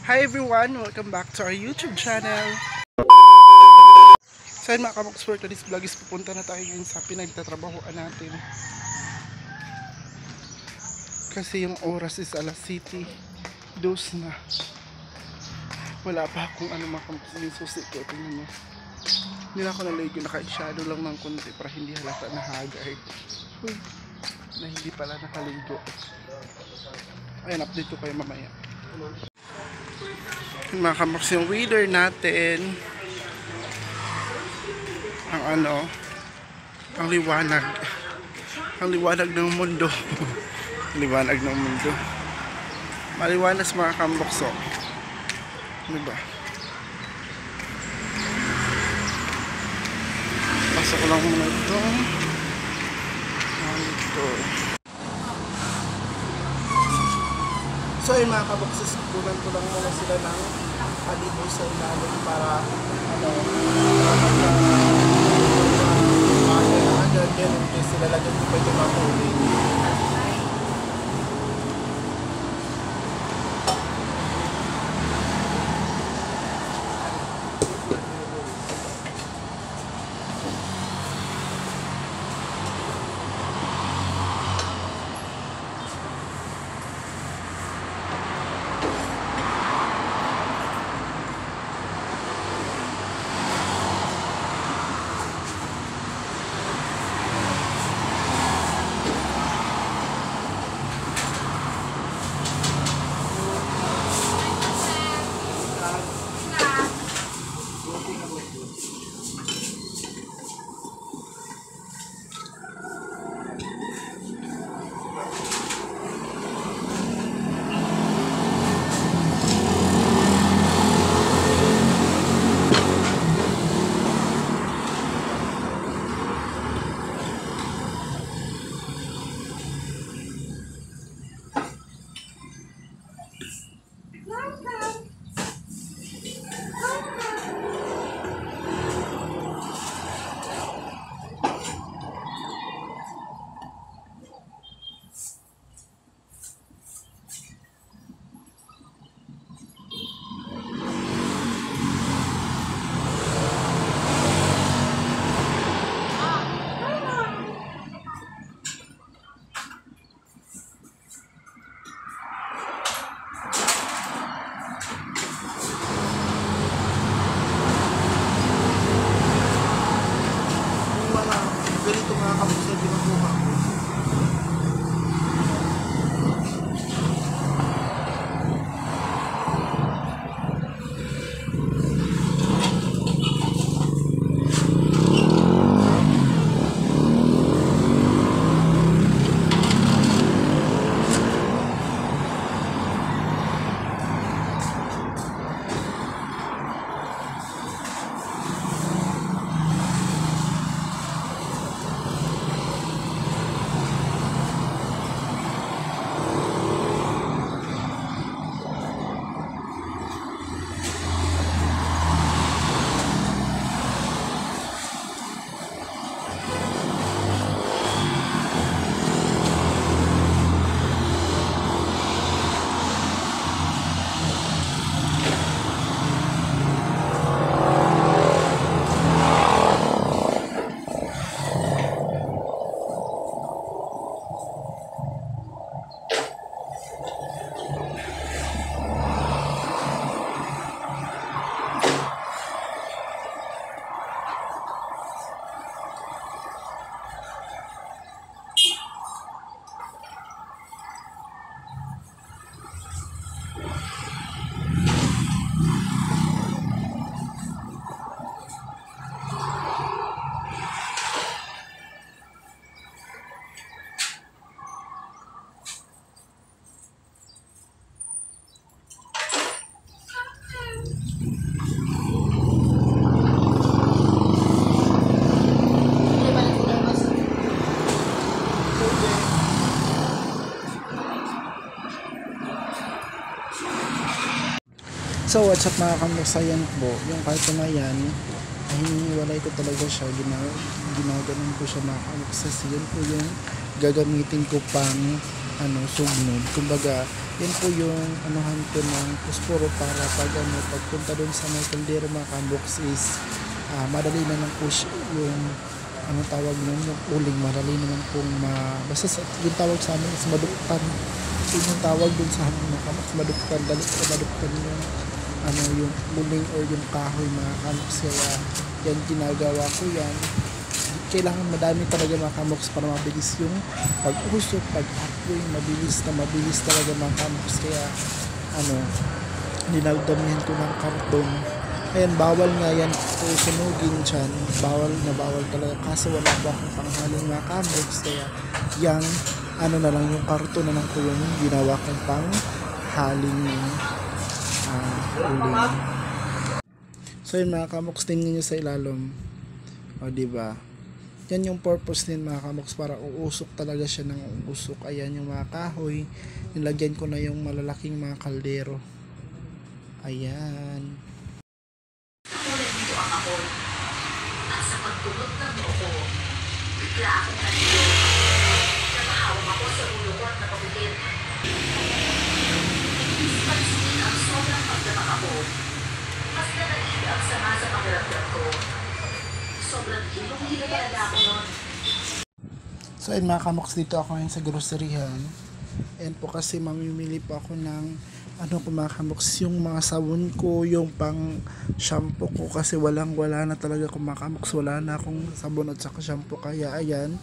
Hi everyone! Welcome back to our YouTube channel. So yun mga kabox for today's vlog is pupunta na tayo ngayon sa pinagtatrabahoan natin. Kasi yung oras is alas city. Dos na. Wala pa akong ano mga kabox yung susi ko. Tingnan mo. Hindi na ako naligo. Naka-shadow lang ng konti para hindi halata na hagay. Na hindi pala nakaligo. Ayan, update ko kayo mamaya. Mga kabox yung weather natin. Ang ang liwanag. Ang liwanag ng mundo. Liwanag ng mundo. Maliwanas mga kambokso. Diba? Pasok ko lang muna ito. So yung mga kaboksis, kunan ko lang muna sila ng palito sa ilalim para then hindi sila lagyan ko pwede mahuli. Ganito mga kabuksa binubuha ko. So what's up mga kamusayan po, yung karton na yan ay hiniwalay ko talaga siya, ginaganon ko siya mga kamuksas. Yun po yung gagamitin ko pang sugnod. Kumbaga, yan po yung anuhan ko ng posporo para pagpunta doon sa may kaldero mga kamboks is madali na lang po yung tawag nun, yung uling madali naman pong basta yung tawag sa amin is maduktan. Yun yung tawag dun sa amin mga kamboks, maduktan, maduktan yung yung uling or yung kahoy mga kamboks. Kaya yan ginagawa ko yan. Kailangan madami talaga mga kamoks para mabilis yung pag-usok, pag-apoy, mabilis talaga mga kamoks. Kaya dinagdamihan ko ng karton. Ayan, bawal nga yan po sunugin dyan, bawal talaga kasi wala po akong panghaling mga kamoks. Kaya yung na lang yung karton na lang po yung ginawa kong panghaling uling. So yun mga kamoks, tingnan nyo sa ilalim, o diba, yan yung purpose din mga kamoks, para uusok talaga siya ng uusok. Ayan yung mga kahoy, nilagyan ko na yung malalaking mga kaldero. Ayan. Dito ang ako. At sa pagtulog ng noo ko, bigla akong nandito. Napahawak ako sa ulo ko at napabitin. Pansin ang sobrang pagdamak ako. Mas nanaig ang sama sa pakiramdam ko. Sobrang hilong-hilo talaga ako nun. So ayun mga kamoks, dito ako ngayon sa groceryhan. Ayan po kasi mamimili po ako ng mga kamoks, yung mga sabon ko, yung pang shampoo ko, kasi wala na talaga kung mga kamoks, wala na akong sabon at saka shampoo. Kaya ayan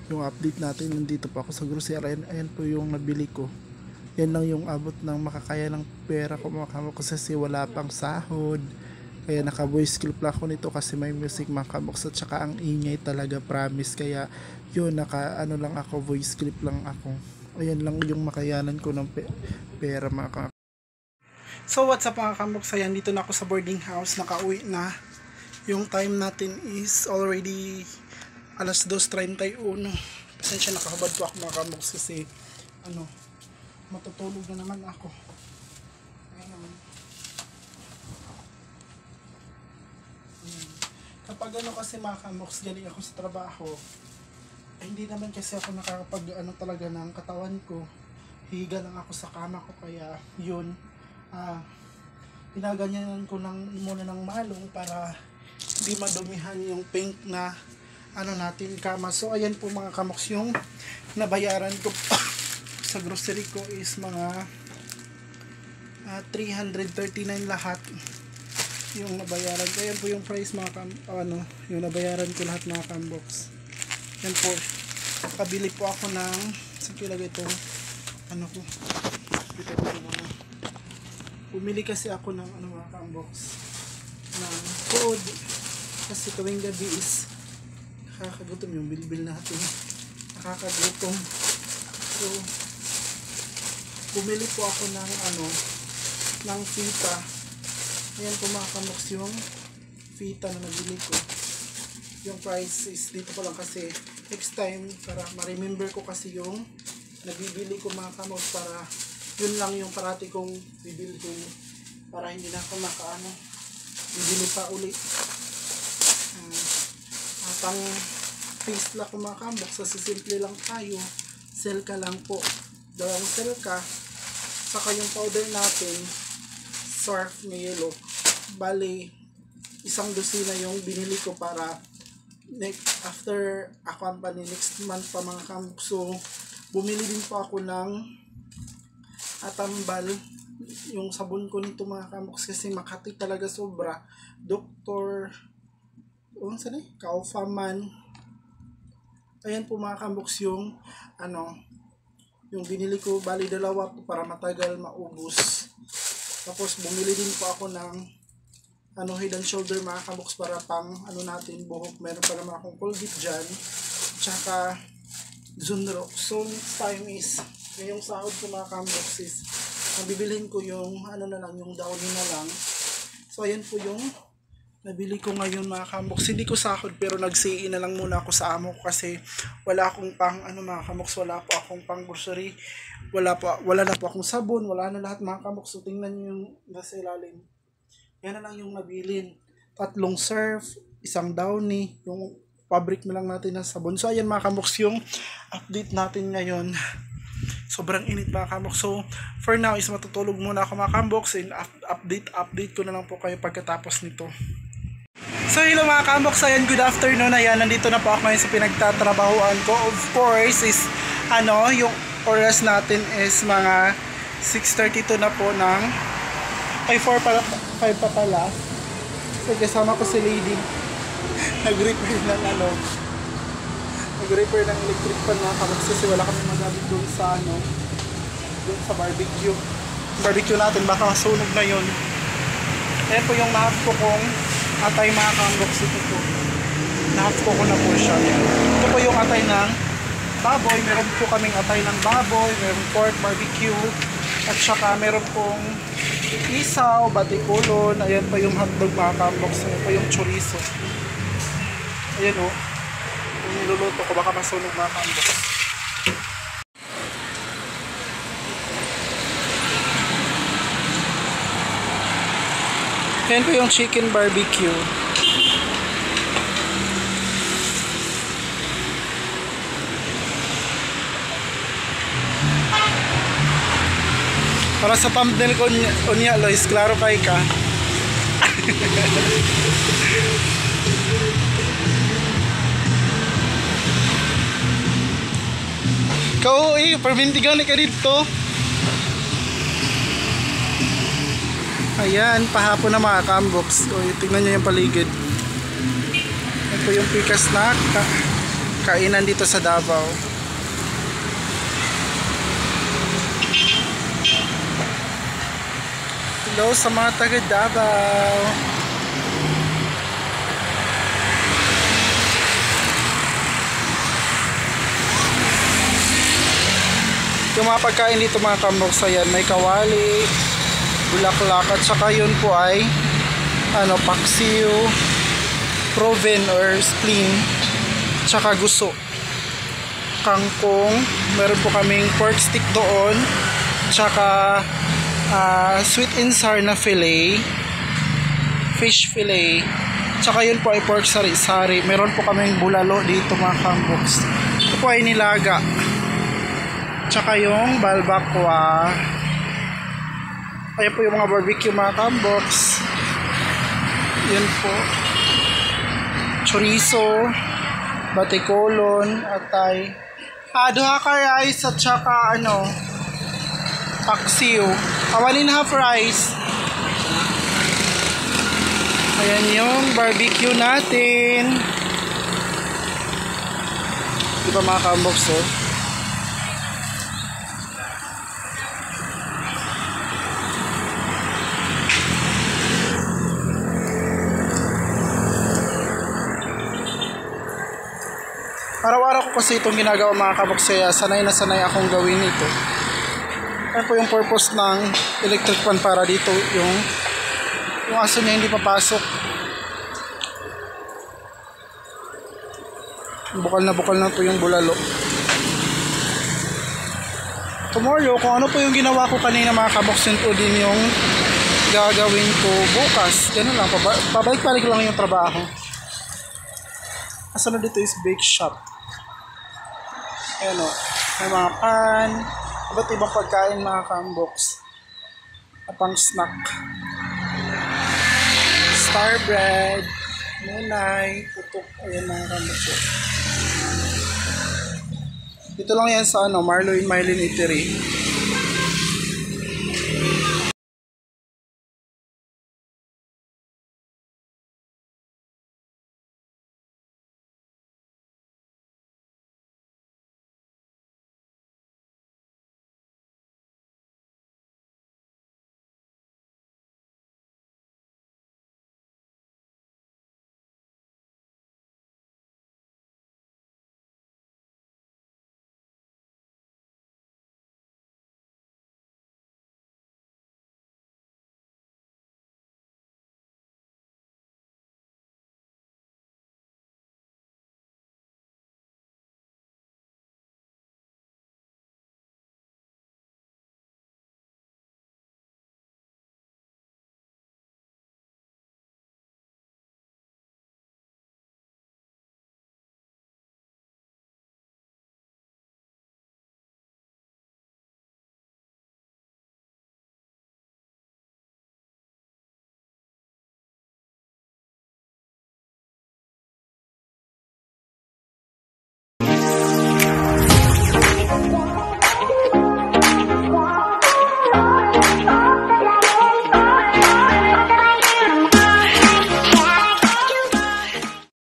yung update natin, nandito po ako sa grocery. Ayan po yung nabili ko. Yan lang yung abot ng makakaya ng pera ko mga kamoks, kasi wala pang sahod. Kaya naka voice clip lang ako nito kasi may music mga kamoks, at saka ang ingay talaga, promise. Kaya yun, naka lang ako, voice clip lang ako. Ayan lang yung makayanan ko ng pera mga kamoks. So what's up mga kamoks, ayan, dito na ako sa boarding house, nakauwi na. Yung time natin is already 2:31. Pasensya, nakahubad po ako mga kamoks kasi matutulog na naman ako. Kapag kasi mga kamoks, galing ako sa trabaho, hindi naman kasi ako nakakapag talaga ng katawan ko. Higa lang ako sa kama ko, kaya yun, pinaganyanan ko muna ng malong para hindi madumihan yung pink na natin kama. So ayan po mga kamoks, yung nabayaran ko sa grocery ko is mga 339 lahat yung nabayaran ko. Ayan po yung price mga yung nabayaran ko lahat mga kambox. Yan po, nakabili po ako ng saan kilagay ito ko dito po muna. Bumili kasi ako ng mga kambox ng food kasi tuwing gabi is nakakagutom yung bilbil natin, nakakagutom. So bumili po ako ng fita. Ayan po mga kamoks yung fita na nabili ko. Yung price is dito pa lang kasi next time para ma-remember ko kasi yung nabibili ko mga kamoks, para yun lang yung parati kong bibilhin para hindi na ako bibili pa ulit. At ang face lang ko mga kamoks, sa simple lang tayo, sell ka lang po. Dalawang sell ka, saka yung powder natin surf na yellow, bali 1 dosina yung binili ko para after a company next month pa mga kamoks. So bumili din po ako ng atambal, yung sabon ko nito mga kamoks, kasi Makati talaga sobra. Dr. Kaufman. Ayan po mga kamoks yung yung binili ko, bali 2 po para matagal maubos. Tapos bumili din po ako ng Head and Shoulder mga kamoks, para pang natin buhok. Meron pa naman akong Colgate dyan, tsaka Zunrock. So next time is ngayong sahod ko mga kamoks is nabibilhin ko yung na lang, yung Downy na lang. So ayan po yung nabili ko ngayon mga kamoks. Hindi ko sahod pero nag-CE na lang muna ako sa amo ko kasi wala akong pang mga kamoks, wala po akong pang grocery, wala na po akong sabon, wala na lahat mga kamoks. So tingnan nyo yung nasa ilalim, yan na lang yung nabilin. 3 surf, 1 Downy, yung fabric na lang natin ng sabon. So ayan mga kamoks yung update natin ngayon. Sobrang init mga kambok. So, for now is matutulog muna ako mga kambok. So, update ko na lang po kayo pagkatapos nito. So, hello mga kambok. So, ayan, good afternoon. Ayan, nandito na po ako ngayon sa pinagtatrabahuan ko. Of course, is, yung oras natin is mga 6:32 na po ng, 5 pa pala. So, kasama ko si Lady. Nag-repair ng electric fan mga kambok kasi wala kami magamit doon sa doon sa barbecue natin, baka masunog na yun. Ayan po yung nahap ko kong atay mga kambok. Ito po, nahap ko na po siya. Ito po yung atay ng baboy. Meron po kaming atay ng baboy, meron pork barbecue, at saka meron pong isaw, batikulon. Ayan po yung hotdog mga kambok. Ayan po yung chorizo. Ayan o, yung niluluto ko, baka masunog mga kambok. Ayan po yung chicken barbecue. Para sa thumbnail ko unya, Lois, klaro kay ka. Ikaw, permintigan ka dito. Ayan, pahapon na mga kamboks. O, tingnan nyo yung paligid. Ito yung pikas na kainan dito sa Davao. Hello sa mga taga Davao. Yung mga pagkain dito mga kamboks, ayan, may kawali, bulaklak, at saka yun po ay paksiw, proven or spleen, tsaka guso, kangkong, meron po kaming pork stick doon, tsaka sweet and sour na fillet, fish fillet, tsaka yun po ay pork sari-sari. Meron po kaming bulalo dito mga kamboks. Ito po ay nilaga, tsaka yung balbakwa. Ayan po yung mga barbecue mga kamboks. Yan po, chorizo, batikolon, atay, duha ka rice, at saka paksiw, 1.5 rice. Ayan yung barbecue natin, diba mga kamboks. Araw-araw ko kasi itong ginagawa mga kamboks, kaya sanay na sanay akong gawin ito. Ayan po yung purpose ng electric fan, para dito yung aso niya hindi papasok. Bukal na po yung bulalo. Tomorrow, kung ano po yung ginawa ko kanina mga kamboks, yun po din yung gagawin ko bukas. Ganun lang, pabalik-balik lang yung trabaho. Asa na dito is bake shop. Ayan o, may mga pan, iba't ibang pagkain mga kamboks, pang snack, star bread, munay, putok. Ayan mga kamboks. Dito lang yan sa Marlo in Mylene Eatery.